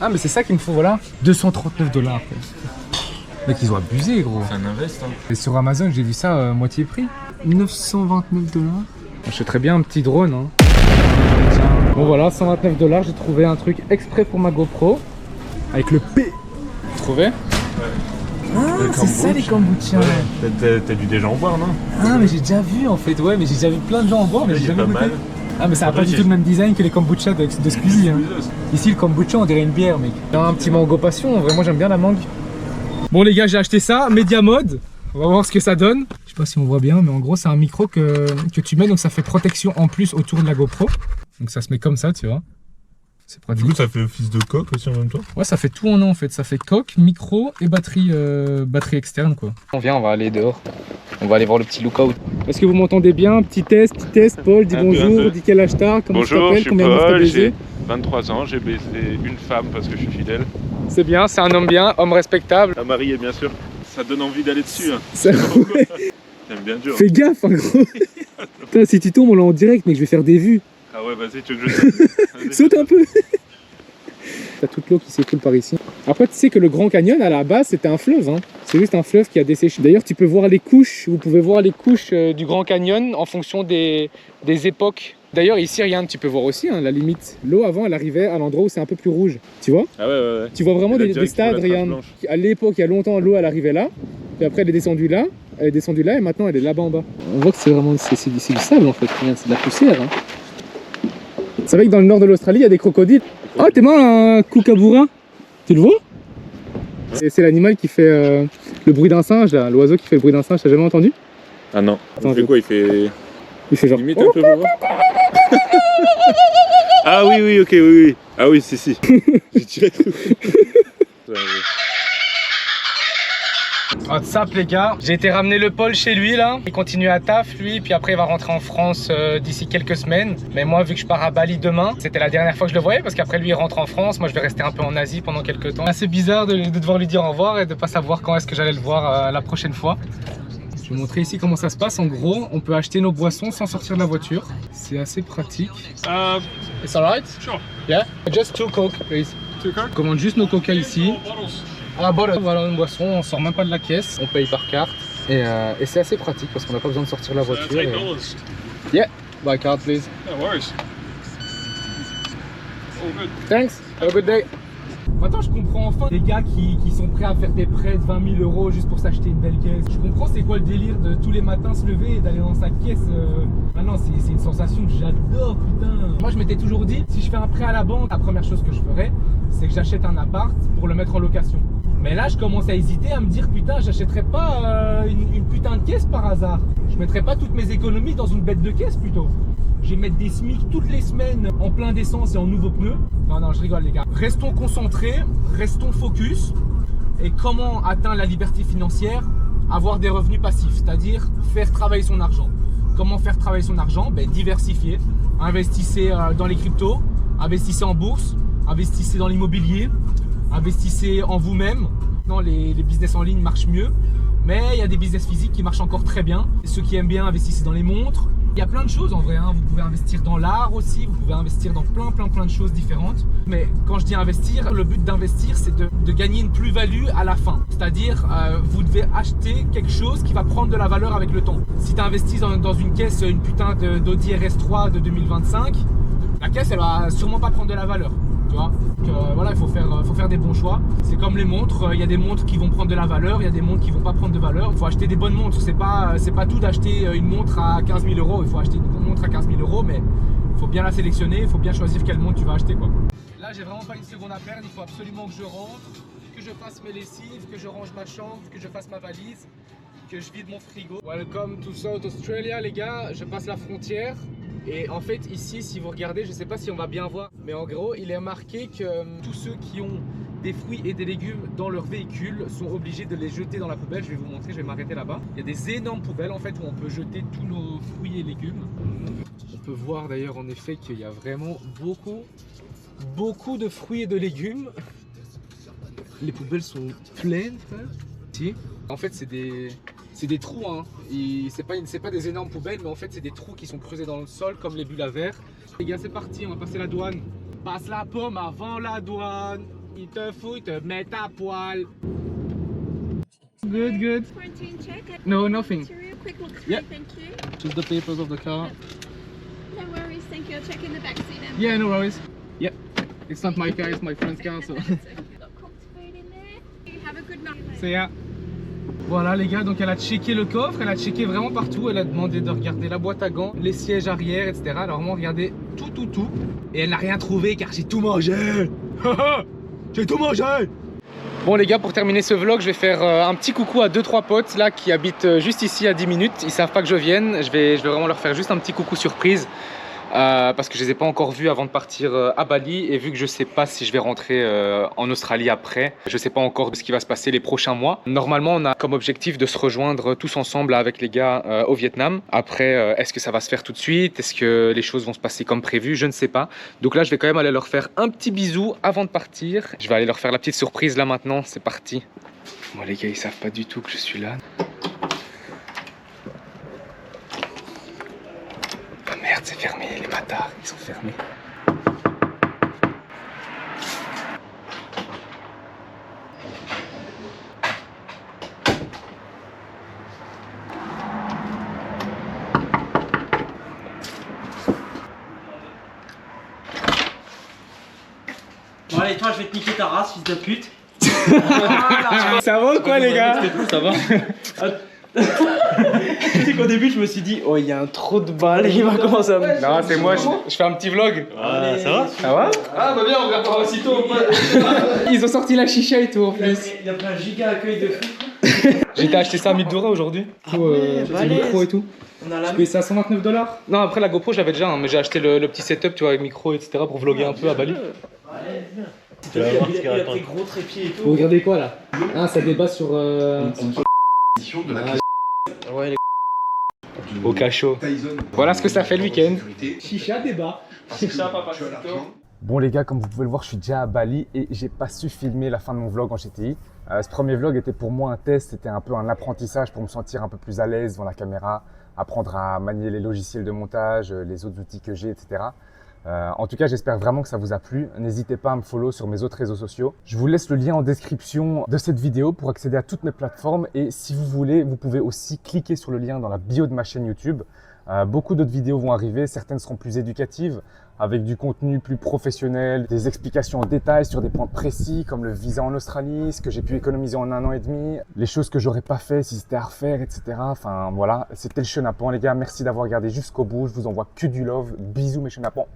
Ah mais c'est ça qu'il me faut, voilà. 239$. Mec, ils ont abusé, gros. C'est un invest, hein. Et sur Amazon, j'ai vu ça moitié prix. 929$. J'achèterais bien un petit drone, hein. Bon voilà, 129$, j'ai trouvé un truc exprès pour ma GoPro. Avec le P. Trouvé? Ouais. Ah, c'est ça les kombucha. Ouais. T'as dû déjà en boire, non? Ah mais j'ai déjà vu en fait, ouais, mais j'ai déjà vu plein de gens en boire, mais j'ai jamais goûté. Ah mais ça n'a pas du tout le même design que les kombucha de Squeezie, hein. Ici le kombucha on dirait une bière, mec. Un petit mango passion, vraiment j'aime bien la mangue. Bon les gars, j'ai acheté ça, Media Mode. On va voir ce que ça donne. Je sais pas si on voit bien, mais en gros c'est un micro que tu mets, donc ça fait protection en plus autour de la GoPro. Donc ça se met comme ça, tu vois. C'est pratique. Du coup ça fait office de coque aussi en même temps? Ouais, ça fait tout en un en fait. Ça fait coque, micro et batterie externe quoi. On vient, on va aller dehors. On va aller voir le petit lookout. Est-ce que vous m'entendez bien? Petit test, Paul, dis bonjour, dis quel âge t'as, comment tu t'appelles, combien de fois t'as baisé? 23 ans, j'ai baisé une femme parce que je suis fidèle. C'est bien, c'est un homme bien, homme respectable. La mariée bien sûr. Ça donne envie d'aller dessus. Hein. T'aimes bien dur. Fais gaffe, hein, gros. Putain, si tu tombes, on l'a en direct, mec, je vais faire des vues. Ah ouais, vas-y, tu veux que je saute un peu. T'as toute l'eau qui s'écoule par ici. Après, tu sais que le Grand Canyon, à la base, c'était un fleuve. Hein. C'est juste un fleuve qui a desséché. D'ailleurs, tu peux voir les couches. Vous pouvez voir les couches du Grand Canyon en fonction des époques. D'ailleurs, ici, regarde, tu peux voir aussi, hein, la limite. L'eau, avant, elle arrivait à l'endroit où c'est un peu plus rouge. Tu vois? Ah ouais. Tu vois vraiment des stades, regarde. À l'époque, il y a longtemps, l'eau, elle arrivait là. Puis après, elle est descendue là. Elle est descendue là et maintenant, elle est là-bas en bas. On voit que c'est vraiment c'est du sable, en fait. Regarde, c'est de la poussière. Hein. C'est vrai que dans le nord de l'Australie, il y a des crocodiles. Oh, t'es mort un kookaburra? Tu le vois? C'est l'animal qui fait le bruit d'un singe, là. L'oiseau qui fait le bruit d'un singe, t'as jamais entendu? Ah non. Attends, il fait quoi? Il fait genre... Limite un peu pour voir. Ah oui, ok, oui. Ah oui, si. J'ai tiré tout. What's up les gars, j'ai été ramener le Paul chez lui là, il continue à taf lui, puis après il va rentrer en France d'ici quelques semaines. Mais moi vu que je pars à Bali demain, c'était la dernière fois que je le voyais parce qu'après lui il rentre en France, moi je vais rester un peu en Asie pendant quelques temps. C'est bizarre de devoir lui dire au revoir et de pas savoir quand est-ce que j'allais le voir la prochaine fois. Je vais vous montrer ici comment ça se passe. En gros, on peut acheter nos boissons sans sortir de la voiture. C'est assez pratique. It's alright? Sure. Yeah? Just 2 Coke, please. 2 Coke? On commande juste nos coca ici. À la bottle. Voilà une boisson, on sort même pas de la caisse, on paye par carte. Et c'est assez pratique parce qu'on n'a pas besoin de sortir de la voiture. Yeah, by card please. No worries. All good. Thanks, have a good day. Maintenant je comprends enfin les gars qui sont prêts à faire des prêts de 20 000 € juste pour s'acheter une belle caisse. Je comprends c'est quoi le délire de tous les matins se lever et d'aller dans sa caisse. Maintenant c'est une sensation que j'adore, putain. Moi je m'étais toujours dit, si je fais un prêt à la banque, la première chose que je ferais, c'est que j'achète un appart pour le mettre en location. Mais là je commence à hésiter, à me dire putain j'achèterais pas une putain de caisse par hasard. Je mettrais pas toutes mes économies dans une bête de caisse plutôt. Je vais mettre des SMIC toutes les semaines en plein d'essence et en nouveaux pneus. Non, je rigole les gars. Restons concentrés, restons focus. Et comment atteindre la liberté financière? Avoir des revenus passifs, c'est-à-dire faire travailler son argent. Comment faire travailler son argent? Diversifier. Investissez dans les cryptos, investissez en bourse, investissez dans l'immobilier, investissez en vous-même. Non, les business en ligne marchent mieux, mais il y a des business physiques qui marchent encore très bien. Et ceux qui aiment bien, investissez dans les montres. Il y a plein de choses en vrai, hein. Vous pouvez investir dans l'art aussi, vous pouvez investir dans plein de choses différentes. Mais quand je dis investir, le but d'investir c'est de gagner une plus-value à la fin. C'est-à-dire vous devez acheter quelque chose qui va prendre de la valeur avec le temps. Si tu investis dans une caisse, une putain d'Audi RS3 de 2025, la caisse elle va sûrement pas prendre de la valeur. Tu vois? Donc, voilà, il faut faire des bons choix. C'est comme les montres, il y a des montres qui vont prendre de la valeur, il y a des montres qui vont pas prendre de valeur. Il faut acheter des bonnes montres, c'est pas tout d'acheter une montre à 15 000 €. Il faut acheter une montre à 15 000 €, mais il faut bien la sélectionner, il faut bien choisir quelle montre tu vas acheter quoi. Là j'ai vraiment pas une seconde à perdre, il faut absolument que je rentre, que je fasse mes lessives, que je range ma chambre, que je fasse ma valise, que je vide mon frigo. Welcome to South Australia les gars, je passe la frontière. Et en fait ici si vous regardez, je sais pas si on va bien voir, mais en gros il est marqué que tous ceux qui ont des fruits et des légumes dans leur véhicule sont obligés de les jeter dans la poubelle. Je vais vous montrer, je vais m'arrêter là-bas. Il y a des énormes poubelles en fait où on peut jeter tous nos fruits et légumes. On peut voir d'ailleurs en effet qu'il y a vraiment beaucoup de fruits et de légumes. Les poubelles sont pleines frère. En fait c'est des C'est des trous, hein. C'est pas des énormes poubelles, mais en fait, c'est des trous qui sont creusés dans le sol, comme les bulles à verre. Les gars, c'est parti, on va passer la douane. Passe la pomme avant la douane. Il te fout, il te met à poil. Good, good. Quarantine check. No, nothing. Quick look through, Yeah. thank you. Just the papers of the car. No worries, thank you. I'll check in the back seat. Yeah, no worries. Yep. It's not my car, it's my friend's car, so. Got cooked food in there. You have a good night. C'est ya. Voilà les gars, donc elle a checké le coffre, elle a checké vraiment partout, elle a demandé de regarder la boîte à gants, les sièges arrière, etc. Elle a vraiment regardé tout. Et elle n'a rien trouvé car j'ai tout mangé. J'ai tout mangé. Bon les gars, pour terminer ce vlog, je vais faire un petit coucou à 2-3 potes là qui habitent juste ici à 10 minutes. Ils savent pas que je vienne, je vais vraiment leur faire juste un petit coucou surprise. Parce que je les ai pas encore vus avant de partir à Bali, et vu que je sais pas si je vais rentrer en Australie après, je sais pas encore ce qui va se passer les prochains mois. Normalement on a comme objectif de se rejoindre tous ensemble avec les gars au Vietnam. Après est-ce que ça va se faire tout de suite, est-ce que les choses vont se passer comme prévu, je ne sais pas. Donc là je vais quand même aller leur faire un petit bisou avant de partir. Je vais aller leur faire la petite surprise là maintenant, c'est parti. Bon les gars, ils savent pas du tout que je suis là. Merde, c'est fermé, les bâtards, ils sont fermés. Bon allez, toi je vais te niquer ta race, fils de pute. Ça va ou quoi les gars? Ça va. Tu sais qu'au début je me suis dit, oh il y a un trop de balles, il va commencer à me... Non, c'est moi, je fais un petit vlog. Allez, ça va? Ça va? Ah bah bien, on regarde pas aussitôt. Ils ont sorti la chicha et tout en plus. Il a pris un giga accueil de fou. J'ai été acheter ça à 1000 $, aujourd'hui. ouais, le balèze. micro et tout. On a la Je payais ça à 129 $. Non, après la GoPro, j'avais déjà, hein, mais j'ai acheté le petit setup, tu vois, avec micro, etc. pour vlogger un peu à Bali. Tu vas voir, il a pris gros trépied et tout. Vous regardez quoi là? Ah, ça débat sur. De la Ouais, les... Au cachot. Tyson. Voilà ce que ça fait le week-end. Chicha débat. Chicha, papa, Bon les gars, comme vous pouvez le voir, je suis déjà à Bali et j'ai pas su filmer la fin de mon vlog en GTI. Ce premier vlog était pour moi un test, c'était un peu un apprentissage pour me sentir un peu plus à l'aise devant la caméra, apprendre à manier les logiciels de montage, les autres outils que j'ai, etc. En tout cas, j'espère vraiment que ça vous a plu. N'hésitez pas à me follow sur mes autres réseaux sociaux. Je vous laisse le lien en description de cette vidéo pour accéder à toutes mes plateformes. Et si vous voulez, vous pouvez aussi cliquer sur le lien dans la bio de ma chaîne YouTube. Beaucoup d'autres vidéos vont arriver, certaines seront plus éducatives, avec du contenu plus professionnel, des explications en détail sur des points précis comme le visa en Australie, ce que j'ai pu économiser en 1 an et demi, les choses que j'aurais pas fait si c'était à refaire, etc. Enfin voilà, c'était le Chenapan les gars, merci d'avoir regardé jusqu'au bout, je vous envoie que du love, bisous mes Chenapans.